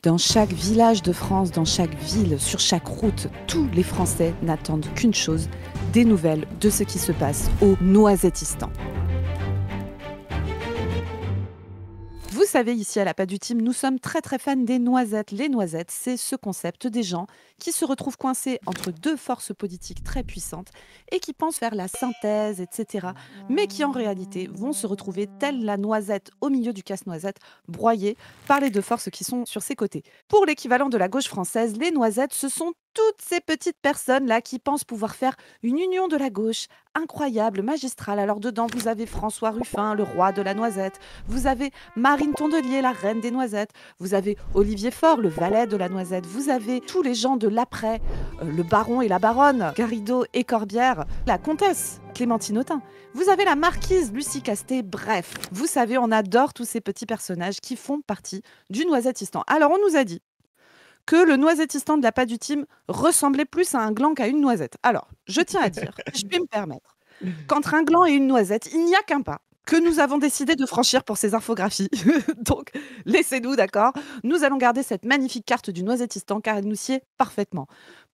Dans chaque village de France, dans chaque ville, sur chaque route, tous les Français n'attendent qu'une chose, des nouvelles de ce qui se passe au Noisettistan. Vous savez, ici à la Pas du Team, nous sommes très fans des noisettes. Les noisettes, c'est ce concept des gens qui se retrouvent coincés entre deux forces politiques très puissantes et qui pensent faire la synthèse, etc. Mais qui en réalité vont se retrouver telle la noisette au milieu du casse-noisette, broyée par les deux forces qui sont sur ses côtés. Pour l'équivalent de la gauche française, les noisettes, ce sont toutes ces petites personnes-là qui pensent pouvoir faire une union de la gauche incroyable, magistrale. Alors dedans, vous avez François Ruffin, le roi de la noisette. Vous avez Marine Tondelier, la reine des noisettes. Vous avez Olivier Faure, le valet de la noisette. Vous avez tous les gens de l'après, le baron et la baronne, Garrido et Corbière, la comtesse, Clémentine Autain. Vous avez la marquise, Lucie Castet. Bref, vous savez, on adore tous ces petits personnages qui font partie du Noisettistan. Alors, on nous a dit que le Noisettistan de la Pas du Team ressemblait plus à un gland qu'à une noisette. Alors, je tiens à dire, je vais me permettre, qu'entre un gland et une noisette, il n'y a qu'un pas que nous avons décidé de franchir pour ces infographies. Donc, laissez-nous, d'accord. Nous allons garder cette magnifique carte du Noisettistan car elle nous sied parfaitement.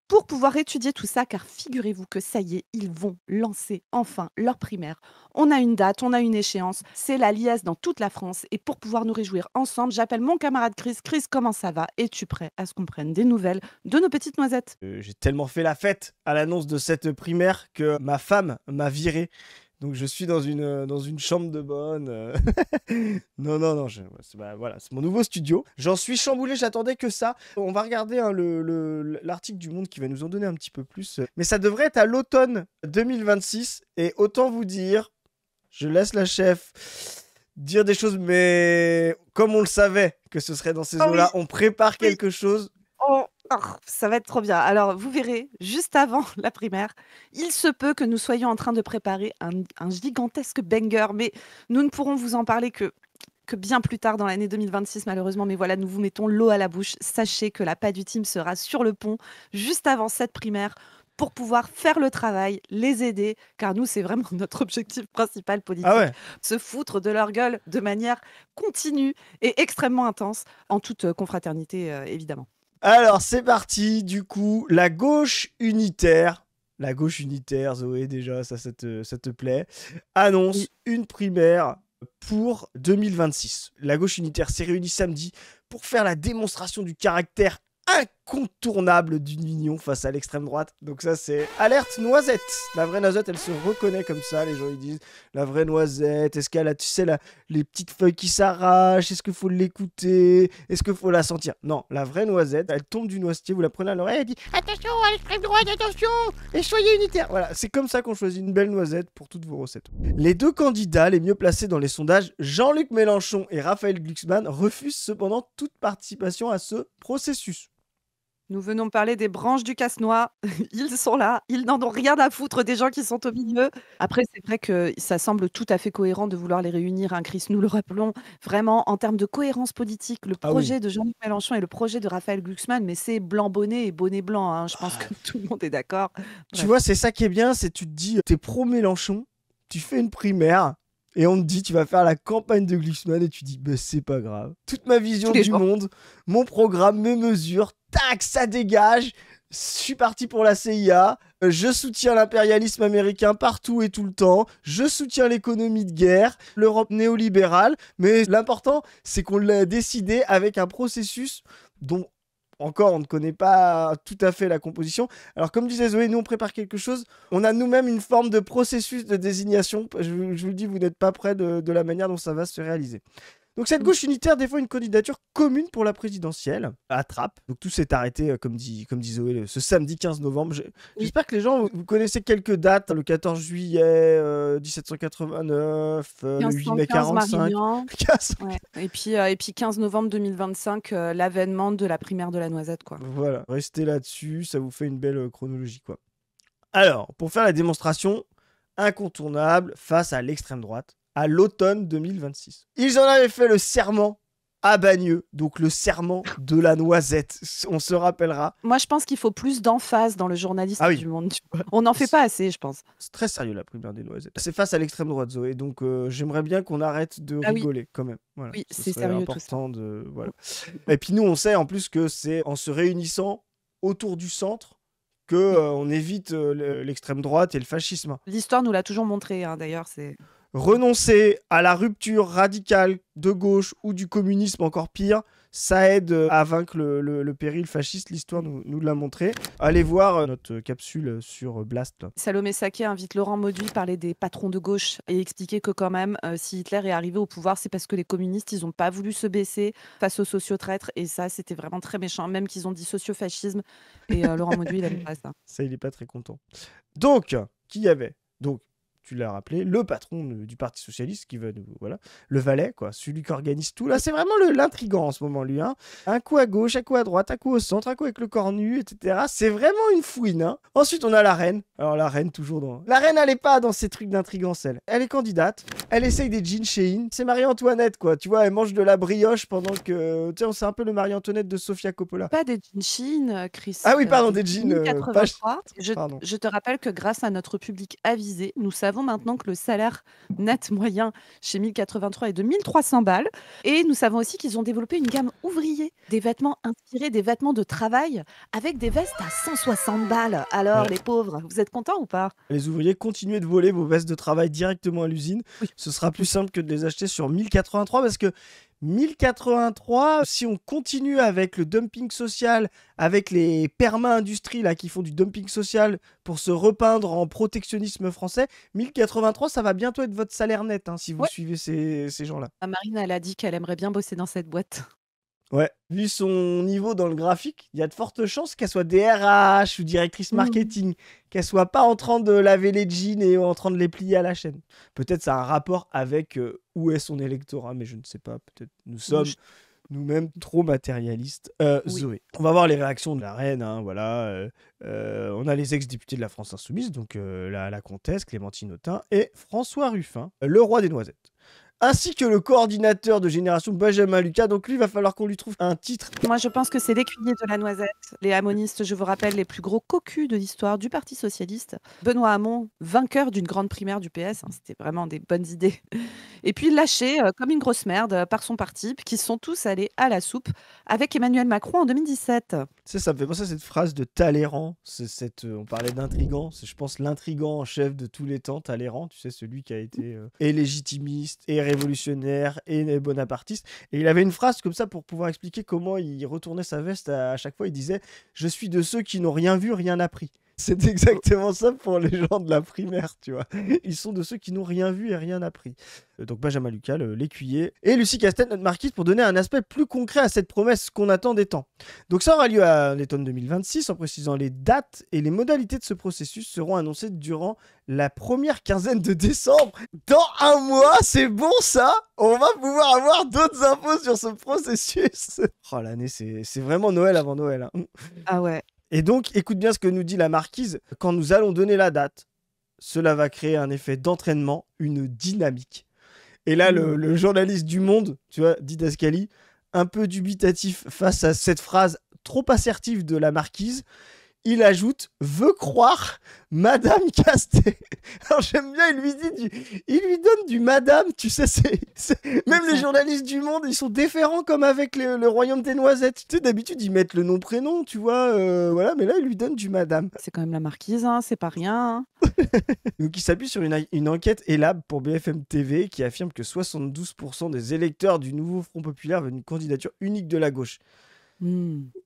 Pour pouvoir étudier tout ça, car figurez-vous que ça y est, ils vont lancer enfin leur primaire. On a une date, on a une échéance, c'est la liesse dans toute la France. Et pour pouvoir nous réjouir ensemble, j'appelle mon camarade Chris. Chris, comment ça va? Es-tu prêt à ce qu'on prenne des nouvelles de nos petites noisettes? J'ai tellement fait la fête à l'annonce de cette primaire que ma femme m'a viré. Donc je suis dans une chambre de bonne. Non, voilà, c'est mon nouveau studio. J'en suis chamboulé, j'attendais que ça. On va regarder hein, l'article du Monde qui va nous en donner un petit peu plus. Mais ça devrait être à l'automne 2026. Et autant vous dire, je laisse la chef dire des choses, mais comme on le savait que ce serait dans ces eaux-là, on prépare quelque chose. Ça va être trop bien. Alors, vous verrez, juste avant la primaire, il se peut que nous soyons en train de préparer un gigantesque banger, mais nous ne pourrons vous en parler que bien plus tard dans l'année 2026, malheureusement. Mais voilà, nous vous mettons l'eau à la bouche. Sachez que la Pas du Team sera sur le pont juste avant cette primaire pour pouvoir faire le travail, les aider, car nous, c'est vraiment notre objectif principal politique. Ah ouais. Se foutre de leur gueule de manière continue et extrêmement intense, en toute confraternité, évidemment. Alors, c'est parti, du coup, la gauche unitaire. La gauche unitaire, Zoé, déjà, ça te plaît, annonce une primaire pour 2026. La gauche unitaire s'est réunie samedi pour faire la démonstration du caractère incontournable d'une union face à l'extrême droite. Donc ça, c'est alerte noisette. La vraie noisette, elle se reconnaît comme ça. Les gens, ils disent, la vraie noisette, est-ce qu'elle a, tu sais, les petites feuilles qui s'arrachent? Est-ce qu'il faut l'écouter? Est-ce qu'il faut la sentir? Non, la vraie noisette, elle tombe du noisetier, vous la prenez à l'oreille, elle dit, attention à l'extrême droite, attention, et soyez unitaires. Voilà, c'est comme ça qu'on choisit une belle noisette pour toutes vos recettes. Les deux candidats les mieux placés dans les sondages, Jean-Luc Mélenchon et Raphaël Glucksmann, refusent cependant toute participation à ce processus. Nous venons parler des branches du casse-noix. Ils sont là, ils n'en ont rien à foutre des gens qui sont au milieu. Après, c'est vrai que ça semble tout à fait cohérent de vouloir les réunir, hein, Chris, nous le rappelons. Vraiment, en termes de cohérence politique, le projet de Jean-Luc Mélenchon et le projet de Raphaël Glucksmann, mais c'est blanc bonnet et bonnet blanc. Hein. Je pense que tout le monde est d'accord. Tu vois, c'est ça qui est bien, c'est tu te dis, t'es pro-Mélenchon, tu fais une primaire, et on te dit, tu vas faire la campagne de Glucksmann, et tu dis, bah c'est pas grave. Toute ma vision du monde, mon programme, mes mesures, tac, ça dégage. Je suis parti pour la CIA, je soutiens l'impérialisme américain partout et tout le temps, je soutiens l'économie de guerre, l'Europe néolibérale, mais l'important, c'est qu'on l'a décidé avec un processus dont encore, on ne connaît pas tout à fait la composition. Alors, comme disait Zoé, nous, on prépare quelque chose. On a nous-mêmes une forme de processus de désignation. Je vous le dis, vous n'êtes pas près de la manière dont ça va se réaliser. Donc, cette gauche unitaire défend une candidature commune pour la présidentielle à Trappes. Donc, tout s'est arrêté, comme dit Zoé, ce samedi 15 novembre. J'espère que les gens, vous connaissez quelques dates. Le 14 juillet 1789, le 8 mai 45. Ouais. Et puis 15 novembre 2025, l'avènement de la primaire de la noisette, quoi. Voilà, restez là-dessus, ça vous fait une belle chronologie, quoi. Alors, pour faire la démonstration incontournable face à l'extrême droite, à l'automne 2026. Ils en avaient fait le serment à Bagneux, donc le serment de la noisette, on se rappellera. Moi, je pense qu'il faut plus d'emphase dans le journalisme du Monde. Tu vois. On n'en fait pas assez, je pense. C'est très sérieux la primaire des noisettes. C'est face à l'extrême droite, Zoé, donc j'aimerais bien qu'on arrête de rigoler quand même. Voilà. Oui, c'est sérieux important tout ça. Voilà. Et puis nous, on sait en plus que c'est en se réunissant autour du centre que on évite l'extrême droite et le fascisme. L'histoire nous l'a toujours montré, hein, d'ailleurs. Renoncer à la rupture radicale de gauche ou du communisme, encore pire, ça aide à vaincre le péril fasciste. L'histoire nous l'a montré. Allez voir notre capsule sur Blast. Là. Salomé Saké invite Laurent Mauduit parler des patrons de gauche et expliquer que quand même, si Hitler est arrivé au pouvoir, c'est parce que les communistes, ils n'ont pas voulu se baisser face aux sociotraîtres. Et ça, c'était vraiment très méchant. Même qu'ils ont dit sociofascisme. Et Laurent Mauduit, il n'aime pas ça. Ça, il n'est pas très content. Donc, qui y avait ? Donc, tu l'as rappelé, le patron du Parti Socialiste qui va nous... Voilà, le valet, quoi, celui qui organise tout. Là, c'est vraiment l'intrigant en ce moment, lui. Hein. Un coup à gauche, un coup à droite, un coup au centre, un coup avec le corps nu, etc. C'est vraiment une fouine. Hein. Ensuite, on a la reine. Alors, la reine, toujours dans... La reine, elle n'est pas dans ces trucs d'intrigance, elle. Elle est candidate. Elle essaye des jeans Shein. C'est Marie-Antoinette, quoi. Tu vois, elle mange de la brioche pendant que... Tu sais, c'est un peu le Marie-Antoinette de Sofia Coppola. Pas des jeans Shein, Chris. Ah oui, pardon, des jeans... 83. Je te rappelle que grâce à notre public avisé, nous savons maintenant que le salaire net moyen chez 1083 est de 1300 balles. Et nous savons aussi qu'ils ont développé une gamme ouvrier, des vêtements inspirés des vêtements de travail avec des vestes à 160 balles. Alors, les pauvres, vous êtes contents ou pas ? Les ouvriers, continuez de voler vos vestes de travail directement à l'usine. Oui. Ce sera plus simple que de les acheter sur 1083 parce que 1083, si on continue avec le dumping social, avec les perma-industries là, qui font du dumping social pour se repeindre en protectionnisme français, 1083, ça va bientôt être votre salaire net si vous suivez ces gens-là. Marine, elle a dit qu'elle aimerait bien bosser dans cette boîte. Ouais, vu son niveau dans le graphique, il y a de fortes chances qu'elle soit DRH ou directrice marketing, qu'elle soit pas en train de laver les jeans et en train de les plier à la chaîne. Peut-être ça a un rapport avec où est son électorat, mais je ne sais pas. Peut-être nous sommes nous-mêmes trop matérialistes. Zoé, on va voir les réactions de la reine. Voilà, on a les ex-députés de la France Insoumise, donc la comtesse Clémentine Autain et François Ruffin, le roi des noisettes. Ainsi que le coordinateur de Génération Benjamin Lucas. Donc lui, il va falloir qu'on lui trouve un titre. Moi, je pense que c'est l'écuyer de la noisette. Les hamonistes, je vous rappelle, les plus gros cocus de l'histoire du Parti Socialiste. Benoît Hamon, vainqueur d'une grande primaire du PS. C'était vraiment des bonnes idées. Et puis lâché comme une grosse merde par son parti, qui sont tous allés à la soupe avec Emmanuel Macron en 2017. Ça me fait penser à cette phrase de Talleyrand. On parlait d'intrigant. C'est, je pense, l'intrigant en chef de tous les temps, Talleyrand. Tu sais, celui qui a été et légitimiste, et révolutionnaire, et bonapartiste. Et il avait une phrase comme ça pour pouvoir expliquer comment il retournait sa veste à chaque fois. Il disait « Je suis de ceux qui n'ont rien vu, rien appris ». C'est exactement ça pour les gens de la primaire, tu vois. Ils sont de ceux qui n'ont rien vu et rien appris. Donc Benjamin Lucas, l'écuyer, et Lucie Castel, notre marquise, pour donner un aspect plus concret à cette promesse qu'on attend des temps. Donc ça aura lieu à l'automne 2026, en précisant les dates et les modalités de ce processus seront annoncées durant la première quinzaine de décembre. Dans un mois, c'est bon ça ? On va pouvoir avoir d'autres infos sur ce processus. Oh, l'année, c'est vraiment Noël avant Noël. Hein. Ah ouais. Et donc, écoute bien ce que nous dit la marquise. Quand nous allons donner la date, cela va créer un effet d'entraînement, une dynamique. Et là, le journaliste du Monde, tu vois, Didascali, un peu dubitatif face à cette phrase trop assertive de la marquise, il ajoute « veut croire Madame Castet ». Alors j'aime bien, il lui donne du Madame, tu sais, même les journalistes du Monde, ils sont différents comme avec le Royaume des Noisettes. Tu sais, d'habitude, ils mettent le nom-prénom, tu vois, voilà, mais là, il lui donne du Madame. C'est quand même la marquise, hein, c'est pas rien. Donc il s'appuie sur une enquête Elab pour BFM TV qui affirme que 72% des électeurs du nouveau Front Populaire veulent une candidature unique de la gauche.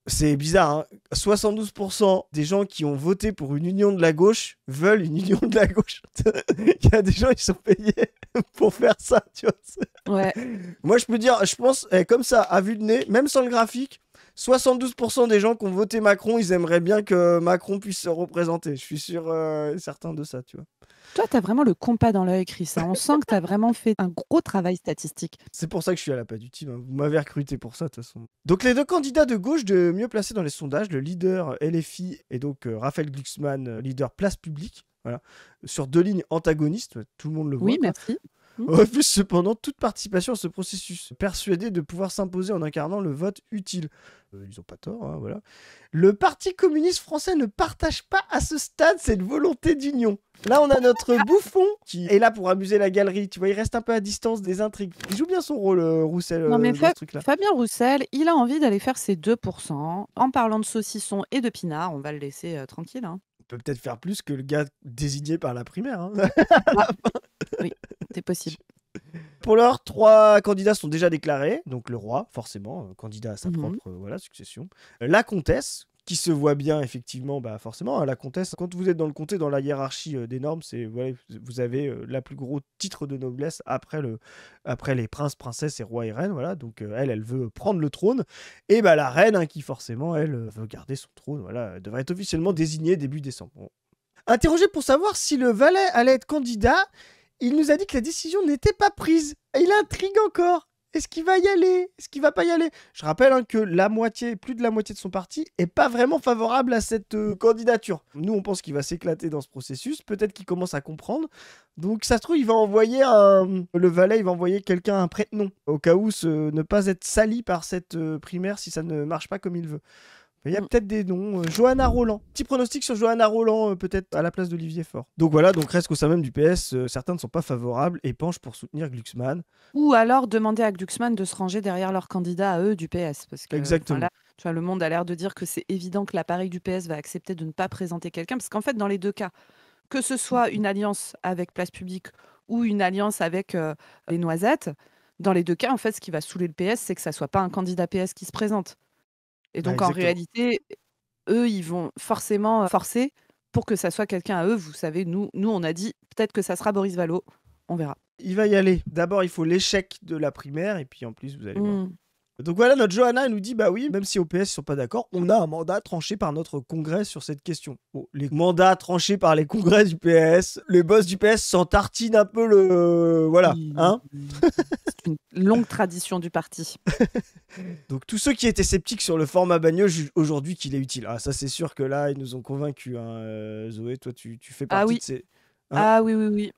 C'est bizarre, hein. 72% des gens qui ont voté pour une union de la gauche veulent une union de la gauche. Il y a des gens qui sont payés pour faire ça, tu vois. Ouais. Moi, je peux dire, je pense, comme ça, à vue de nez, même sans le graphique, 72% des gens qui ont voté Macron, ils aimeraient bien que Macron puisse se représenter. Je suis sûr, certain de ça, tu vois. Toi, t'as vraiment le compas dans l'œil, Chris. Hein. On sent que t'as vraiment fait un gros travail statistique. C'est pour ça que je suis à la pas du team. Hein. Vous m'avez recruté pour ça, de toute façon. Donc, les deux candidats de gauche de mieux placés dans les sondages, le leader LFI et donc Raphaël Glucksmann, leader Place Publique, voilà, sur deux lignes antagonistes, tout le monde le voit. Oui, merci. refuse cependant toute participation à ce processus, persuadé de pouvoir s'imposer en incarnant le vote utile. Ils ont pas tort, hein, voilà. Le Parti communiste français ne partage pas à ce stade cette volonté d'union. Là, on a notre bouffon qui est là pour amuser la galerie. Tu vois, il reste un peu à distance des intrigues. Il joue bien son rôle, Roussel, Non, mais dans ce truc-là. Fabien Roussel, il a envie d'aller faire ses 2%. En parlant de saucisson et de pinard, on va le laisser tranquille. Hein. On peut peut-être faire plus que le gars désigné par la primaire. Hein. Oui, c'est possible. Pour l'heure, 3 candidats sont déjà déclarés. Donc le roi, forcément, candidat à sa propre succession. La comtesse, qui se voit bien, effectivement, bah forcément, hein, la comtesse, quand vous êtes dans le comté, dans la hiérarchie des normes, vous avez la plus gros titre de noblesse après les princes, princesses et rois et reines. Voilà. Donc elle veut prendre le trône. Et bah, la reine, hein, qui forcément, elle veut garder son trône, voilà, elle devrait être officiellement désignée début décembre. Bon. Interrogé pour savoir si le valet allait être candidat, il nous a dit que la décision n'était pas prise. Et il intrigue encore. Est-ce qu'il va y aller? Est-ce qu'il va pas y aller? Je rappelle hein, que plus de la moitié de son parti est pas vraiment favorable à cette candidature. Nous, on pense qu'il va s'éclater dans ce processus. Peut-être qu'il commence à comprendre. Donc, ça se trouve, il va envoyer le valet, il va envoyer quelqu'un un prête-nom. Au cas où ne pas être sali par cette primaire si ça ne marche pas comme il veut. Il y a peut-être des noms. Johanna Roland. Petit pronostic sur Johanna Roland, peut-être à la place d'Olivier Faure. Donc voilà, donc reste qu'au sein même du PS, certains ne sont pas favorables et penchent pour soutenir Glucksmann. Ou alors demander à Glucksmann de se ranger derrière leur candidat à eux du PS. Parce que, exactement. Là, tu vois, le monde a l'air de dire que c'est évident que l'appareil du PS va accepter de ne pas présenter quelqu'un. Parce qu'en fait, dans les deux cas, que ce soit une alliance avec Place Publique ou une alliance avec les Noisettes, dans les deux cas, en fait, ce qui va saouler le PS, c'est que ça ne soit pas un candidat PS qui se présente. Et donc, en réalité, eux, ils vont forcément forcer pour que ça soit quelqu'un à eux. Vous savez, nous, on a dit peut-être que ça sera Boris Vallaud. On verra. Il va y aller. D'abord, il faut l'échec de la primaire et puis en plus, vous allez voir. Donc voilà, notre Johanna elle nous dit, bah oui, même si au PS ils sont pas d'accord, on a un mandat tranché par notre congrès sur cette question. Bon, les mandats tranchés par les congrès du PS, les boss du PS s'en tartinent un peu le... Voilà, hein. C'est une longue tradition du parti. Donc tous ceux qui étaient sceptiques sur le format bagnole jugent aujourd'hui qu'il est utile. Ah ça c'est sûr que là, ils nous ont convaincus. Hein. Zoé, toi tu fais partie de ces... Hein oui.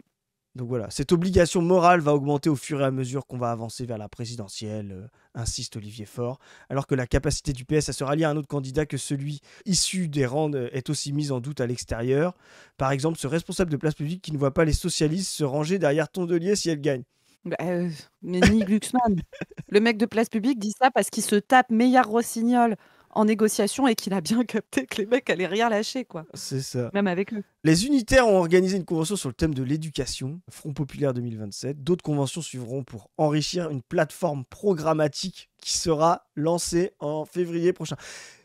Donc voilà, cette obligation morale va augmenter au fur et à mesure qu'on va avancer vers la présidentielle, insiste Olivier Faure, alors que la capacité du PS à se rallier à un autre candidat que celui issu des rangs est aussi mise en doute à l'extérieur. Par exemple, ce responsable de Place Publique qui ne voit pas les socialistes se ranger derrière Tondelier si elle gagne. Mais ni Glucksmann. Le mec de Place Publique dit ça parce qu'il se tape Meillard-Rossignol en négociation et qu'il a bien capté que les mecs allaient rien lâcher, quoi. C'est ça. Même avec eux. Les unitaires ont organisé une convention sur le thème de l'éducation, Front Populaire 2027. D'autres conventions suivront pour enrichir une plateforme programmatique qui sera lancée en février prochain.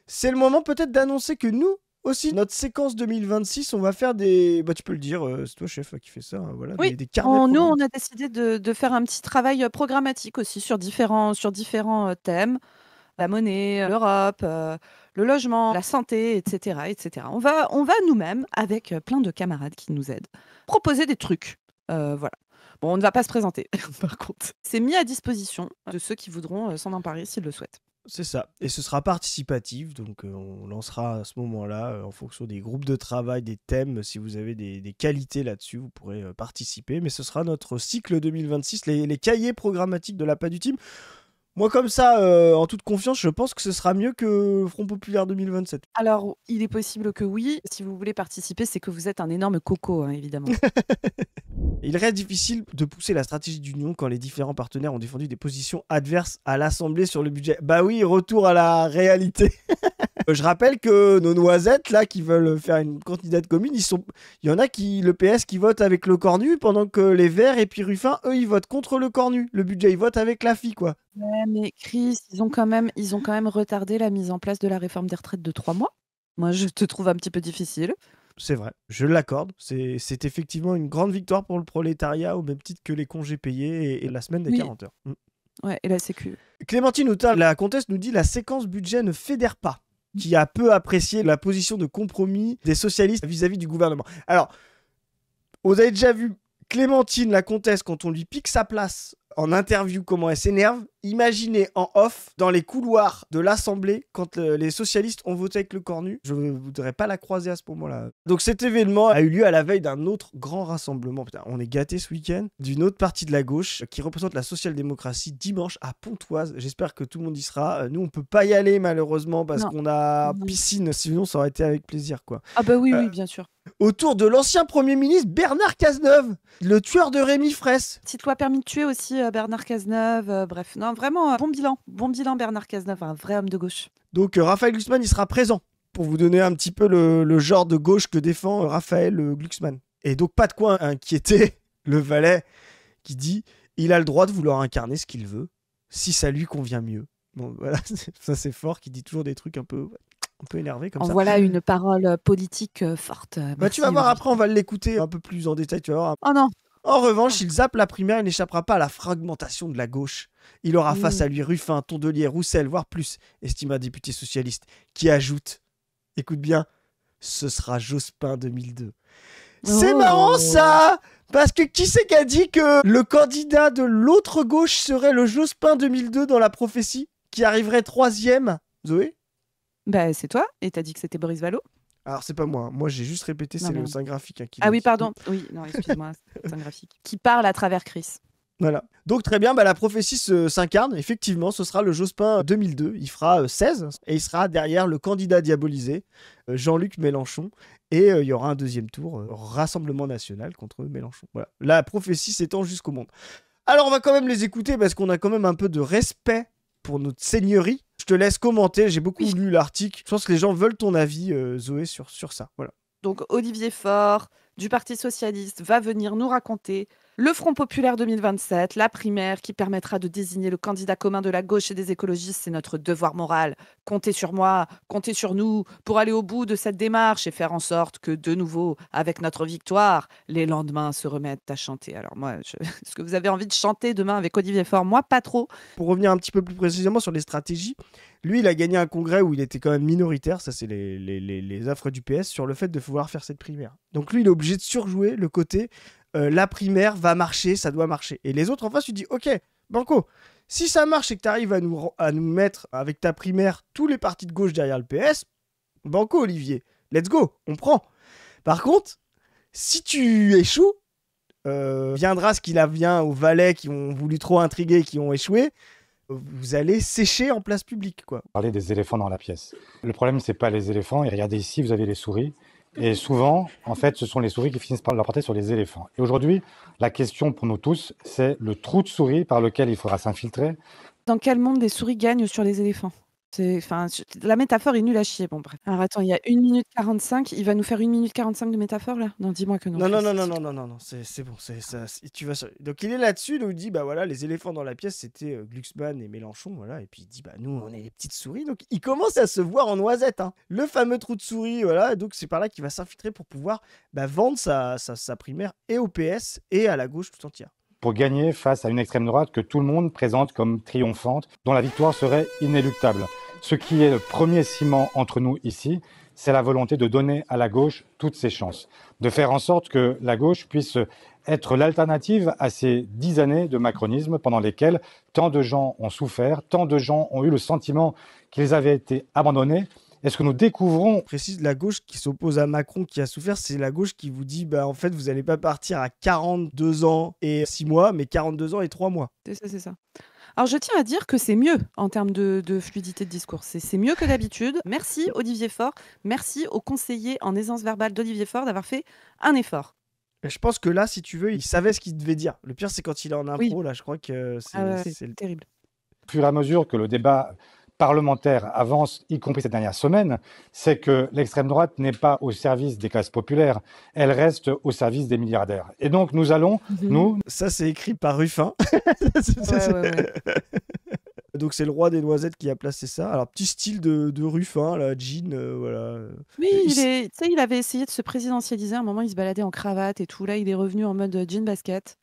C'est le moment peut-être d'annoncer que nous, aussi, notre séquence 2026, on va faire des... Bah tu peux le dire, c'est toi chef qui fait ça, voilà, oui, des carnets nous on a décidé de faire un petit travail programmatique aussi sur différents thèmes. La monnaie, l'Europe, le logement, la santé, etc. etc. On va nous-mêmes, avec plein de camarades qui nous aident, proposer des trucs. Voilà. Bon, on ne va pas se présenter, par contre. C'est mis à disposition de ceux qui voudront s'en emparer s'ils le souhaitent. C'est ça. Et ce sera participatif, donc on lancera à ce moment-là, en fonction des groupes de travail, des thèmes. Si vous avez des qualités là-dessus, vous pourrez participer. Mais ce sera notre cycle 2026, les cahiers programmatiques de la PADU Team. Moi, comme ça, en toute confiance, je pense que ce sera mieux que Front Populaire 2027. Alors, il est possible que oui. Si vous voulez participer, c'est que vous êtes un énorme coco, hein, évidemment. Il reste difficile de pousser la stratégie d'union quand les différents partenaires ont défendu des positions adverses à l'Assemblée sur le budget. Bah oui, retour à la réalité. Je rappelle que nos noisettes, là, qui veulent faire une candidate commune, il y en a le PS qui vote avec le cornu, pendant que les Verts et puis Ruffin, eux, ils votent contre le cornu. Le budget, ils votent avec la fille, quoi. Ouais, mais Chris, ils ont quand même retardé la mise en place de la réforme des retraites de 3 mois. Moi, je te trouve un petit peu difficile. C'est vrai, je l'accorde. C'est effectivement une grande victoire pour le prolétariat, au même titre que les congés payés et la semaine des 40 heures. Ouais, et la Sécu. Clémentine Houtin, la comtesse, nous dit la séquence budget ne fédère pas, qui a peu apprécié la position de compromis des socialistes vis-à-vis du gouvernement. Alors, vous avez déjà vu Clémentine, la comtesse, quand on lui pique sa place en interview comment elle s'énerve. Imaginez en off, dans les couloirs de l'Assemblée, quand les socialistes ont voté avec le cornu. Je ne voudrais pas la croiser à ce moment-là. Donc cet événement a eu lieu à la veille d'un autre grand rassemblement. Putain, on est gâtés ce week-end. D'une autre partie de la gauche qui représente la social-démocratie dimanche à Pontoise. J'espère que tout le monde y sera. Nous, on peut pas y aller malheureusement parce qu'on a piscine. Sinon, ça aurait été avec plaisir, quoi. Ah bah oui, oui, bien sûr. Autour de l'ancien Premier ministre Bernard Cazeneuve, le tueur de Rémi Fraisse. Petite loi permis de tuer aussi, Bernard Cazeneuve. Bref, non, vraiment, bon bilan. Bon bilan, Bernard Cazeneuve, un vrai homme de gauche. Donc, Raphaël Glucksmann, il sera présent pour vous donner un petit peu le genre de gauche que défend Raphaël Glucksmann. Et donc, pas de quoi inquiéter le valet qui dit « Il a le droit de vouloir incarner ce qu'il veut, si ça lui convient mieux. » Bon, voilà, ça c'est fort, qui dit toujours des trucs un peu énervé comme ça. Voilà une parole politique forte. Bah, tu vas voir, après on va l'écouter un peu plus en détail, tu vas voir. Oh non. En revanche, il zappe la primaire, il n'échappera pas à la fragmentation de la gauche. Il aura face à lui Ruffin, Tondelier, Roussel, voire plus, estime un député socialiste, qui ajoute, écoute bien, ce sera Jospin 2002. C'est marrant ça, parce que qui c'est qui a dit que le candidat de l'autre gauche serait le Jospin 2002 dans la prophétie, qui arriverait 3e, Zoé? Bah, c'est toi, et t'as dit que c'était Boris Vallaud. Alors, c'est pas moi. Moi, j'ai juste répété, c'est le Saint-Graphique. Qui oui, pardon. Oui, non, excuse-moi, c'est le Saint-Graphique. Qui parle à travers Chris. Voilà. Donc, très bien, la prophétie s'incarne. Effectivement, ce sera le Jospin 2002. Il fera 16 et il sera derrière le candidat diabolisé, Jean-Luc Mélenchon. Et il y aura un deuxième tour, Rassemblement national contre Mélenchon. Voilà. La prophétie s'étend jusqu'au monde. Alors, on va quand même les écouter parce qu'on a quand même un peu de respect pour notre seigneurie. Je te laisse commenter, j'ai beaucoup lu l'article. Je pense que les gens veulent ton avis, Zoé, sur ça. Voilà. Donc Olivier Faure, du Parti Socialiste, va venir nous raconter le Front Populaire 2027, la primaire qui permettra de désigner le candidat commun de la gauche et des écologistes. C'est notre devoir moral. Comptez sur moi, comptez sur nous pour aller au bout de cette démarche et faire en sorte que, de nouveau, avec notre victoire, les lendemains se remettent à chanter. Alors moi, est-ce que vous avez envie de chanter demain avec Olivier Faure? Moi, pas trop. Pour revenir un petit peu plus précisément sur les stratégies, lui, il a gagné un congrès où il était quand même minoritaire, ça c'est les affres du PS, sur le fait de pouvoir faire cette primaire. Donc lui, il est obligé de surjouer le côté la primaire va marcher, ça doit marcher. Et les autres en face, tu dis, ok, Banco, si ça marche et que tu arrives à nous mettre avec ta primaire tous les partis de gauche derrière le PS, Banco, Olivier, let's go, on prend. Par contre, si tu échoues, viendra ce qu'il vient aux valets qui ont voulu trop intriguer, qui ont échoué, vous allez sécher en place publique, quoi. Parler des éléphants dans la pièce. Le problème, c'est pas les éléphants. Et regardez ici, vous avez les souris. Et souvent, en fait, ce sont les souris qui finissent par l'emporter sur les éléphants. Et aujourd'hui, la question pour nous tous, c'est le trou de souris par lequel il faudra s'infiltrer. Dans quel monde des souris gagnent sur les éléphants? La métaphore est nulle à chier. Bon, bref. Alors attends, il y a 1 minute 45. Il va nous faire 1 minute 45 de métaphore là? Non, dis-moi que non. Non, c'est bon, c'est ça. Tu vas... Donc il est là-dessus, donc il dit, bah voilà, les éléphants dans la pièce, c'était Glucksmann et Mélenchon, voilà. Et puis il dit, bah nous, on est les petites souris. Donc il commence à se voir en noisette, hein. Le fameux trou de souris, voilà. Donc c'est par là qu'il va s'infiltrer pour pouvoir vendre sa primaire et au PS et à la gauche tout entière. Pour gagner face à une extrême droite que tout le monde présente comme triomphante, dont la victoire serait inéluctable. Ce qui est le premier ciment entre nous ici, c'est la volonté de donner à la gauche toutes ses chances, de faire en sorte que la gauche puisse être l'alternative à ces 10 années de macronisme pendant lesquelles tant de gens ont souffert, tant de gens ont eu le sentiment qu'ils avaient été abandonnés. Et ce que nous découvrons... Précise, la gauche qui s'oppose à Macron, qui a souffert, c'est la gauche qui vous dit, en fait, vous n'allez pas partir à 42 ans et 6 mois, mais 42 ans et 3 mois. C'est ça. Alors, je tiens à dire que c'est mieux en termes de fluidité de discours. C'est mieux que d'habitude. Merci, Olivier Faure. Merci au conseiller en aisance verbale d'Olivier Faure d'avoir fait un effort. Je pense que là, si tu veux, il savait ce qu'il devait dire. Le pire, c'est quand il est en impro, là, je crois que c'est terrible. Au fur et à mesure que le débat parlementaire avance, y compris ces dernières semaines, c'est que l'extrême droite n'est pas au service des classes populaires, elle reste au service des milliardaires. Et donc nous allons, nous... Ça c'est écrit par Ruffin. Ouais. Donc c'est le roi des noisettes qui a placé ça. Alors petit style de Ruffin, là, jean, voilà. Oui, il avait essayé de se présidentialiser, à un moment il se baladait en cravate et tout, là il est revenu en mode jean basket.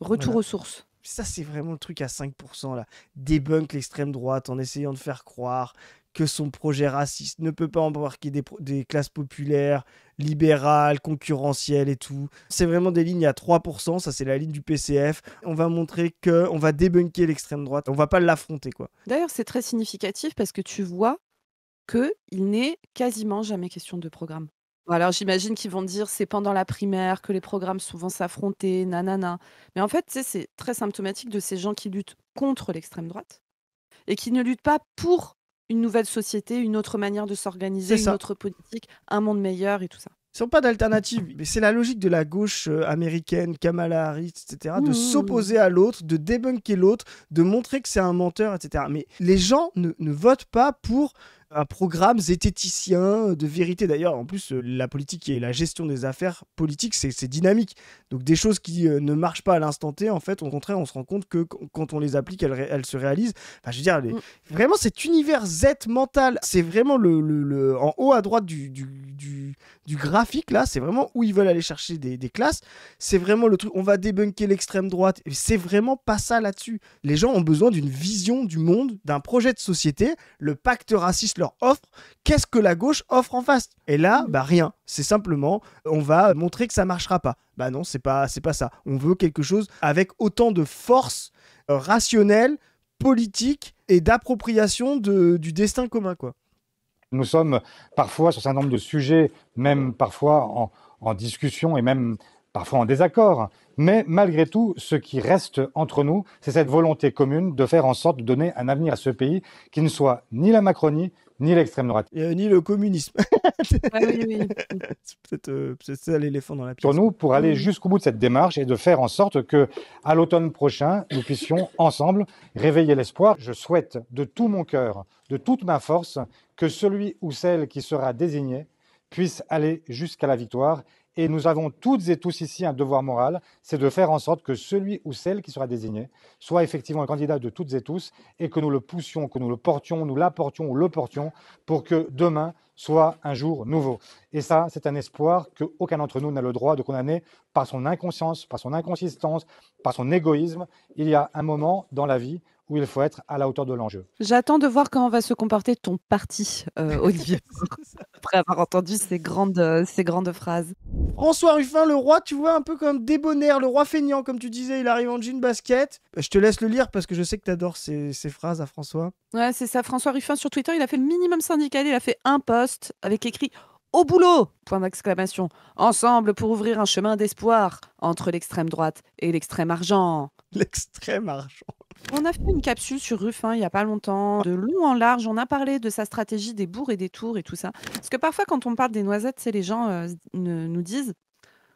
Retour aux sources. Ça, c'est vraiment le truc à 5%, là. Débunk l'extrême droite en essayant de faire croire que son projet raciste ne peut pas embarquer des classes populaires, libérales, concurrentielles et tout. C'est vraiment des lignes à 3%, ça c'est la ligne du PCF. On va montrer qu'on va débunker l'extrême droite, on va pas l'affronter, quoi. D'ailleurs, c'est très significatif parce que tu vois qu'il n'est quasiment jamais question de programme. Bon, alors j'imagine qu'ils vont dire c'est pendant la primaire que les programmes vont s'affronter, nanana. Mais en fait, tu sais, c'est très symptomatique de ces gens qui luttent contre l'extrême droite et qui ne luttent pas pour une nouvelle société, une autre manière de s'organiser, C'est une ça. autre politique, un monde meilleur et tout ça. Ils sont pas d'alternative, mais c'est la logique de la gauche américaine, Kamala Harris, etc., de s'opposer à l'autre, de débunker l'autre, de montrer que c'est un menteur, etc. Mais les gens ne votent pas pour un programme zététicien de vérité. D'ailleurs, en plus, la politique et la gestion des affaires politiques, c'est dynamique. Donc des choses qui ne marchent pas à l'instant T, en fait, au contraire, on se rend compte que quand on les applique, elles se réalisent. Enfin, je veux dire, vraiment, cet univers Z mental, c'est vraiment en haut à droite du graphique, là, c'est vraiment où ils veulent aller chercher des classes. C'est vraiment le truc, on va débunker l'extrême droite. Et c'est vraiment pas ça là-dessus. Les gens ont besoin d'une vision du monde, d'un projet de société. Le pacte raciste leur offre. Qu'est-ce que la gauche offre en face? Et là, rien. C'est simplement, on va montrer que ça marchera pas. Bah non, c'est pas ça. On veut quelque chose avec autant de force rationnelle, politique et d'appropriation du destin commun, quoi. Nous sommes parfois sur un certain nombre de sujets, même parfois en discussion et même parfois en désaccord. Mais malgré tout, ce qui reste entre nous, c'est cette volonté commune de faire en sorte de donner un avenir à ce pays qui ne soit ni la Macronie, ni l'extrême droite. Ni le communisme. Oui. C'est peut-être ça l'éléphant dans la pièce. Sur nous, pour aller jusqu'au bout de cette démarche et de faire en sorte que, à l'automne prochain, nous puissions ensemble réveiller l'espoir. Je souhaite de tout mon cœur, de toute ma force, que celui ou celle qui sera désigné puisse aller jusqu'à la victoire. Et nous avons toutes et tous ici un devoir moral, c'est de faire en sorte que celui ou celle qui sera désigné soit effectivement le candidat de toutes et tous et que nous le poussions, que nous le portions, nous l'apportions ou le portions pour que demain soit un jour nouveau. Et ça, c'est un espoir qu'aucun d'entre nous n'a le droit de condamner par son inconscience, par son inconsistance, par son égoïsme. Il y a un moment dans la vie où il faut être à la hauteur de l'enjeu. J'attends de voir comment va se comporter ton parti, Olivier, après avoir entendu ces grandes phrases. François Ruffin, le roi, tu vois, un peu comme débonnaire, le roi feignant, comme tu disais, il arrive en jean basket. Je te laisse le lire parce que je sais que tu adores ces phrases à François. Ouais, c'est ça. François Ruffin sur Twitter, il a fait le minimum syndical, il a fait un post avec écrit au boulot ! Point d'exclamation. Ensemble pour ouvrir un chemin d'espoir entre l'extrême droite et l'extrême argent. L'extrême argent. On a fait une capsule sur Ruffin il n'y a pas longtemps, de long en large. On a parlé de sa stratégie des bourgs et des tours et tout ça. Parce que parfois, quand on parle des noisettes, c'est les gens nous disent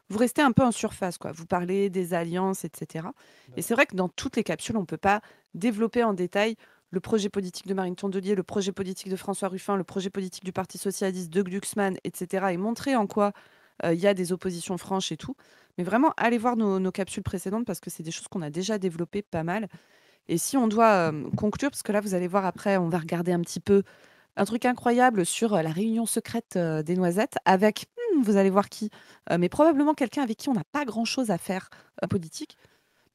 vous restez un peu en surface, quoi. Vous parlez des alliances, etc. Et c'est vrai que dans toutes les capsules, on ne peut pas développer en détail le projet politique de Marine Tondelier, le projet politique de François Ruffin, le projet politique du Parti socialiste, de Glucksmann, etc. et montrer en quoi il y a des oppositions franches et tout. Mais vraiment, allez voir nos capsules précédentes parce que c'est des choses qu'on a déjà développées pas mal. Et si on doit conclure, parce que là, vous allez voir après, on va regarder un petit peu un truc incroyable sur la réunion secrète des noisettes avec, vous allez voir qui, mais probablement quelqu'un avec qui on n'a pas grand-chose à faire politique.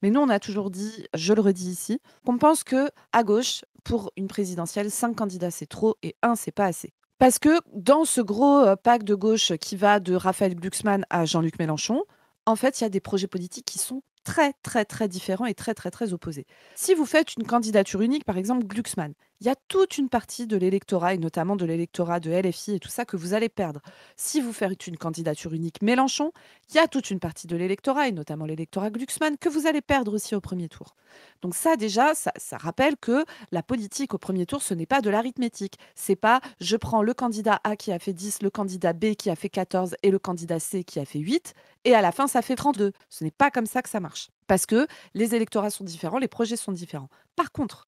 Mais nous, on a toujours dit, je le redis ici, qu'on pense que à gauche, pour une présidentielle, 5 candidats, c'est trop et 1, c'est pas assez. Parce que dans ce gros pack de gauche qui va de Raphaël Glucksmann à Jean-Luc Mélenchon, en fait, il y a des projets politiques qui sont très, très, très différents et très, très, très opposés. Si vous faites une candidature unique, par exemple Glucksmann, il y a toute une partie de l'électorat, et notamment de l'électorat de LFI et tout ça, que vous allez perdre. Si vous faites une candidature unique Mélenchon, il y a toute une partie de l'électorat, et notamment l'électorat Glucksmann, que vous allez perdre aussi au premier tour. Donc ça, déjà, ça rappelle que la politique au premier tour, ce n'est pas de l'arithmétique. C'est pas je prends le candidat A qui a fait 10, le candidat B qui a fait 14 et le candidat C qui a fait 8, et à la fin, ça fait 32. Ce n'est pas comme ça que ça marche. Parce que les électorats sont différents, les projets sont différents. Par contre,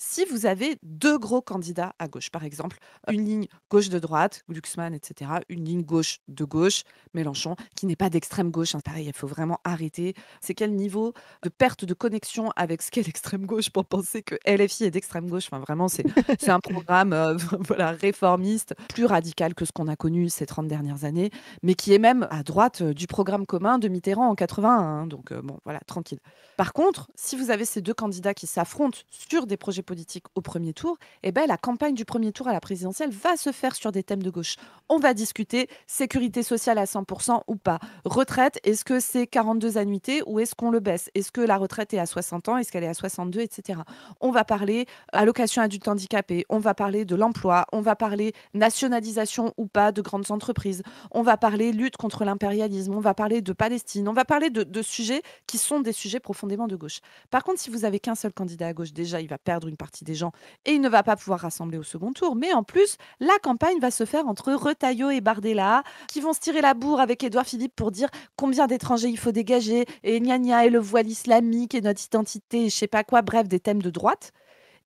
si vous avez 2 gros candidats à gauche, par exemple, une ligne gauche de droite, Glucksmann, etc., une ligne gauche de gauche, Mélenchon, qui n'est pas d'extrême gauche, pareil, il faut vraiment arrêter. C'est quel niveau de perte de connexion avec ce qu'est l'extrême gauche pour penser que LFI est d'extrême gauche. Enfin, vraiment, c'est un programme voilà, réformiste, plus radical que ce qu'on a connu ces 30 dernières années, mais qui est même à droite du programme commun de Mitterrand en 81. Donc, bon, voilà, tranquille. Par contre, si vous avez ces 2 candidats qui s'affrontent sur des projets politiques politique au premier tour, eh ben, la campagne du premier tour à la présidentielle va se faire sur des thèmes de gauche. On va discuter sécurité sociale à 100% ou pas. Retraite, est-ce que c'est 42 annuités ou est-ce qu'on le baisse? Est-ce que la retraite est à 60 ans? Est-ce qu'elle est à 62, etc. On va parler allocation adulte handicapé, on va parler de l'emploi, on va parler nationalisation ou pas de grandes entreprises, on va parler lutte contre l'impérialisme, on va parler de Palestine, on va parler de sujets qui sont des sujets profondément de gauche. Par contre, si vous avez qu'un seul candidat à gauche, déjà, il va perdre une partie des gens et il ne va pas pouvoir rassembler au second tour. Mais en plus, la campagne va se faire entre Retailleau et Bardella, qui vont se tirer la bourre avec Édouard Philippe pour dire combien d'étrangers il faut dégager, et gna gna, et le voile islamique, et notre identité, et je sais pas quoi, bref, des thèmes de droite.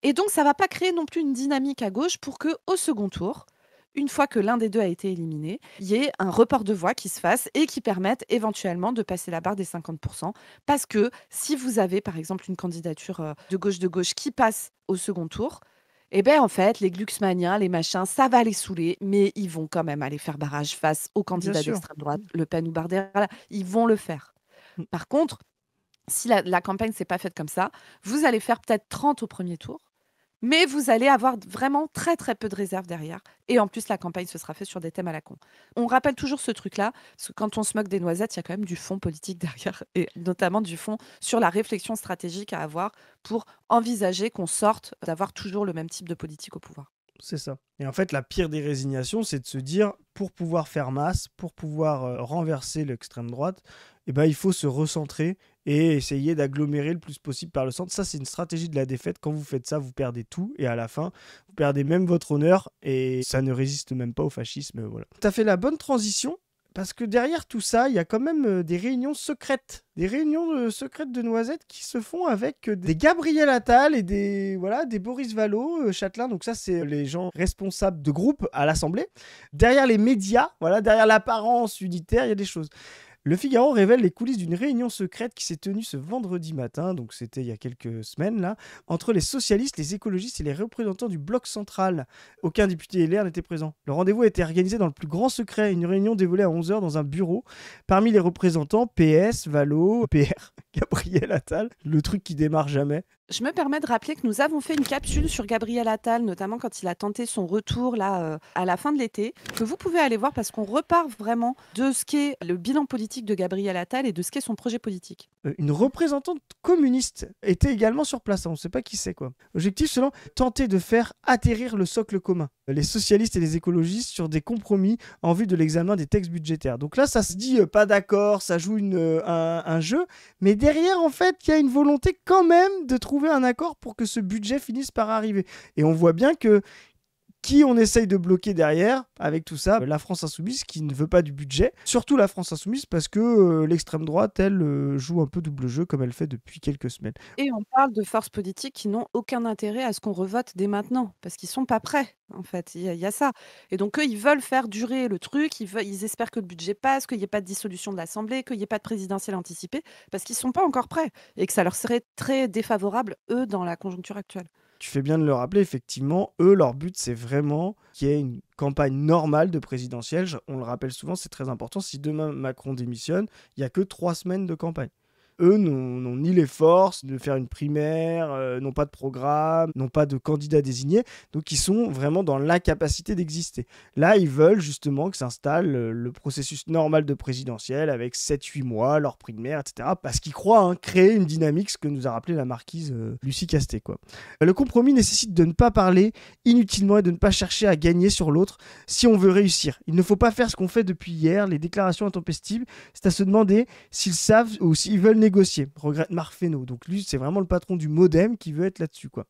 Et donc, ça va pas créer non plus une dynamique à gauche pour que, au second tour, une fois que l'un des deux a été éliminé, il y ait un report de voix qui se fasse et qui permette éventuellement de passer la barre des 50%. Parce que si vous avez, par exemple, une candidature de gauche qui passe au second tour, eh bien, en fait, les Glucksmanniens, les machins, ça va les saouler, mais ils vont quand même aller faire barrage face aux candidats d'extrême droite, Le Pen ou Bardella. Ils vont le faire. Par contre, si la campagne ne s'est pas faite comme ça, vous allez faire peut-être 30 au premier tour, mais vous allez avoir vraiment très très peu de réserves derrière. Et en plus, la campagne se sera faite sur des thèmes à la con. On rappelle toujours ce truc-là, parce que quand on se moque des noisettes, il y a quand même du fond politique derrière, et notamment du fond sur la réflexion stratégique à avoir pour envisager qu'on sorte d'avoir toujours le même type de politique au pouvoir. C'est ça. Et en fait, la pire des résignations, c'est de se dire, pour pouvoir faire masse, pour pouvoir renverser l'extrême droite, eh ben, il faut se recentrer et essayer d'agglomérer le plus possible par le centre. Ça, c'est une stratégie de la défaite. Quand vous faites ça, vous perdez tout. Et à la fin, vous perdez même votre honneur. Et ça ne résiste même pas au fascisme. Voilà. Tu as fait la bonne transition. Parce que derrière tout ça, il y a quand même des réunions secrètes. Des réunions secrètes de Noisettes qui se font avec des Gabriel Attal et des Boris Vallaud, Châtelain. Donc ça, c'est les gens responsables de groupe à l'Assemblée. Derrière les médias, derrière l'apparence unitaire, il y a des choses. Le Figaro révèle les coulisses d'une réunion secrète qui s'est tenue ce vendredi matin, donc c'était il y a quelques semaines là, entre les socialistes, les écologistes et les représentants du bloc central. Aucun député LR n'était présent. Le rendez-vous a été organisé dans le plus grand secret, une réunion dévoilée à 11h dans un bureau. Parmi les représentants, PS, Vallaud, PR, Gabriel Attal, le truc qui démarre jamais. Je me permets de rappeler que nous avons fait une capsule sur Gabriel Attal, notamment quand il a tenté son retour là à la fin de l'été, que vous pouvez aller voir parce qu'on repart vraiment de ce qu'est le bilan politique de Gabriel Attal et de ce qu'est son projet politique. Une représentante communiste était également sur place, on ne sait pas qui c'est quoi. Objectif selon tenter de faire atterrir le socle commun, les socialistes et les écologistes sur des compromis en vue de l'examen des textes budgétaires. Donc là, ça se dit pas d'accord, ça joue un jeu, mais derrière, en fait, il y a une volonté quand même de trouver un accord pour que ce budget finisse par arriver. Et on voit bien que qui on essaye de bloquer derrière avec tout ça, la France Insoumise qui ne veut pas du budget, surtout la France Insoumise parce que l'extrême droite, elle, joue un peu double jeu comme elle fait depuis quelques semaines. Et on parle de forces politiques qui n'ont aucun intérêt à ce qu'on revote dès maintenant, parce qu'ils sont pas prêts, en fait, il y a ça. Et donc eux, ils veulent faire durer le truc, ils espèrent que le budget passe, qu'il n'y ait pas de dissolution de l'Assemblée, qu'il n'y ait pas de présidentielle anticipée, parce qu'ils sont pas encore prêts, et que ça leur serait très défavorable, eux, dans la conjoncture actuelle. Tu fais bien de le rappeler, effectivement, eux, leur but, c'est vraiment qu'il y ait une campagne normale de présidentielle. On le rappelle souvent, c'est très important. Si demain Macron démissionne, il n'y a que 3 semaines de campagne. Eux n'ont ni les forces de faire une primaire, n'ont pas de programme, n'ont pas de candidat désigné, donc ils sont vraiment dans l'incapacité d'exister. Là, ils veulent justement que s'installe le processus normal de présidentielle avec 7-8 mois, leur primaire, etc. Parce qu'ils croient créer une dynamique, ce que nous a rappelé la marquise Lucie Castet, quoi. Le compromis nécessite de ne pas parler inutilement et de ne pas chercher à gagner sur l'autre si on veut réussir. Il ne faut pas faire ce qu'on fait depuis hier, les déclarations intempestives. C'est à se demander s'ils savent ou s'ils veulent négocier, regrette Marc Fesneau. Donc lui, c'est vraiment le patron du Modem qui veut être là-dessus, quoi.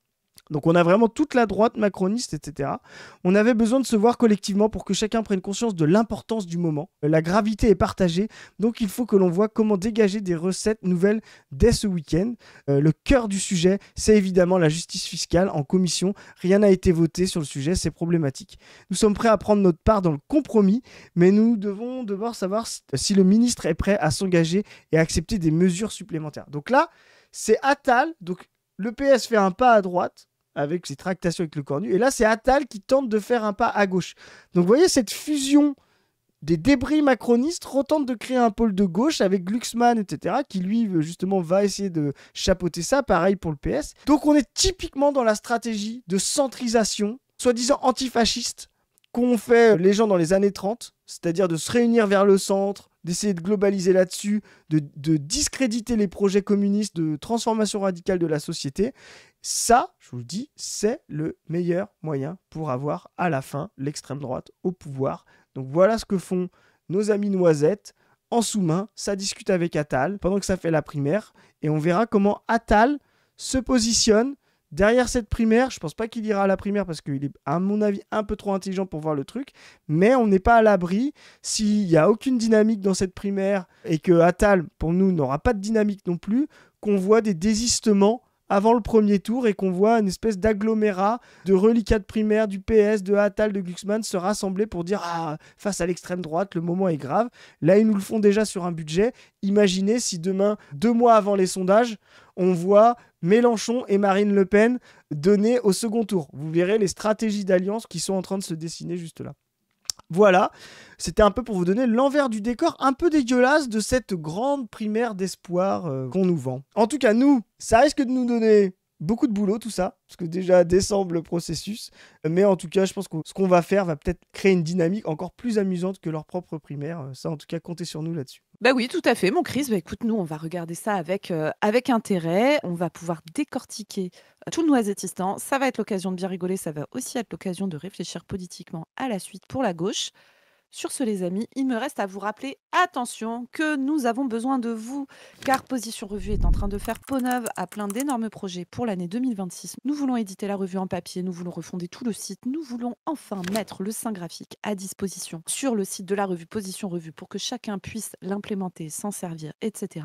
Donc on a vraiment toute la droite macroniste, etc. On avait besoin de se voir collectivement pour que chacun prenne conscience de l'importance du moment. La gravité est partagée, donc il faut que l'on voit comment dégager des recettes nouvelles dès ce week-end. Le cœur du sujet, c'est évidemment la justice fiscale. En commission, rien n'a été voté sur le sujet, c'est problématique. Nous sommes prêts à prendre notre part dans le compromis, mais nous devons devoir savoir si le ministre est prêt à s'engager et à accepter des mesures supplémentaires. Donc là, c'est Attal, donc le PS fait un pas à droite, avec ses tractations avec le Cornu. Et là, c'est Attal qui tente de faire un pas à gauche. Donc, vous voyez cette fusion des débris macronistes retentent de créer un pôle de gauche avec Glucksmann, etc., qui lui, justement, va essayer de chapeauter ça. Pareil pour le PS. Donc on est typiquement dans la stratégie de centrisation, soi-disant antifasciste, qu'ont fait les gens dans les années 30, c'est-à-dire de se réunir vers le centre, d'essayer de globaliser là-dessus, de discréditer les projets communistes de transformation radicale de la société. Ça, je vous le dis, c'est le meilleur moyen pour avoir à la fin l'extrême droite au pouvoir. Donc voilà ce que font nos amis Noisettes. En sous-main, ça discute avec Attal pendant que ça fait la primaire. Et on verra comment Attal se positionne derrière cette primaire. Je pense pas qu'il ira à la primaire parce qu'il est, à mon avis, un peu trop intelligent pour voir le truc. Mais on n'est pas à l'abri. S'il n'y a aucune dynamique dans cette primaire et que Attal, pour nous, n'aura pas de dynamique non plus, qu'on voit des désistements avant le premier tour et qu'on voit une espèce d'agglomérat de reliquats de primaire du PS, de Attal, de Glucksmann se rassembler pour dire « Ah, face à l'extrême droite, le moment est grave ». Là, ils nous le font déjà sur un budget. Imaginez si demain, 2 mois avant les sondages, on voit Mélenchon et Marine Le Pen donner au second tour. Vous verrez les stratégies d'alliance qui sont en train de se dessiner juste là. Voilà, c'était un peu pour vous donner l'envers du décor un peu dégueulasse de cette grande primaire d'espoir qu'on nous vend. En tout cas, nous, ça risque de nous donner beaucoup de boulot tout ça, parce que déjà décembre le processus, mais en tout cas, je pense que ce qu'on va faire va peut-être créer une dynamique encore plus amusante que leur propre primaire. Ça, en tout cas, comptez sur nous là-dessus. Bah oui, tout à fait, mon Chris. Bah écoute, nous, on va regarder ça avec intérêt. On va pouvoir décortiquer tout le Noisettistan. Ça va être l'occasion de bien rigoler. Ça va aussi être l'occasion de réfléchir politiquement à la suite pour la gauche. Sur ce, les amis, il me reste à vous rappeler, attention, que nous avons besoin de vous, car Position Revue est en train de faire peau neuve à plein d'énormes projets pour l'année 2026. Nous voulons éditer la revue en papier, nous voulons refonder tout le site, nous voulons enfin mettre le sein graphique à disposition sur le site de la revue Position Revue pour que chacun puisse l'implémenter, s'en servir, etc.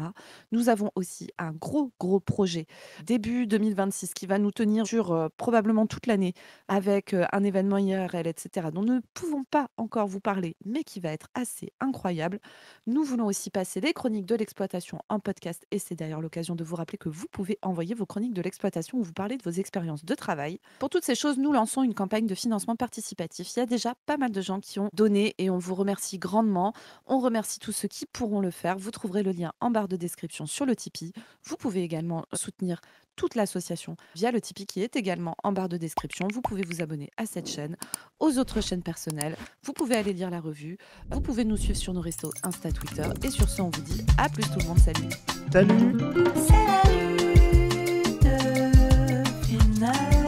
Nous avons aussi un gros projet début 2026 qui va nous tenir sur probablement toute l'année avec un événement IRL, etc. dont nous ne pouvons pas encore vous parler, mais qui va être assez incroyable. Nous voulons aussi passer les chroniques de l'exploitation en podcast et c'est d'ailleurs l'occasion de vous rappeler que vous pouvez envoyer vos chroniques de l'exploitation où vous parlez de vos expériences de travail. Pour toutes ces choses, nous lançons une campagne de financement participatif. Il y a déjà pas mal de gens qui ont donné et on vous remercie grandement. On remercie tous ceux qui pourront le faire. Vous trouverez le lien en barre de description sur le Tipeee. Vous pouvez également soutenir toute l'association via le Tipeee qui est également en barre de description. Vous pouvez vous abonner à cette chaîne, aux autres chaînes personnelles. Vous pouvez aller lire la revue. Vous pouvez nous suivre sur nos restos Insta, Twitter. Et sur ce, on vous dit à plus tout le monde. Salut. Salut. C'est la lutte finale.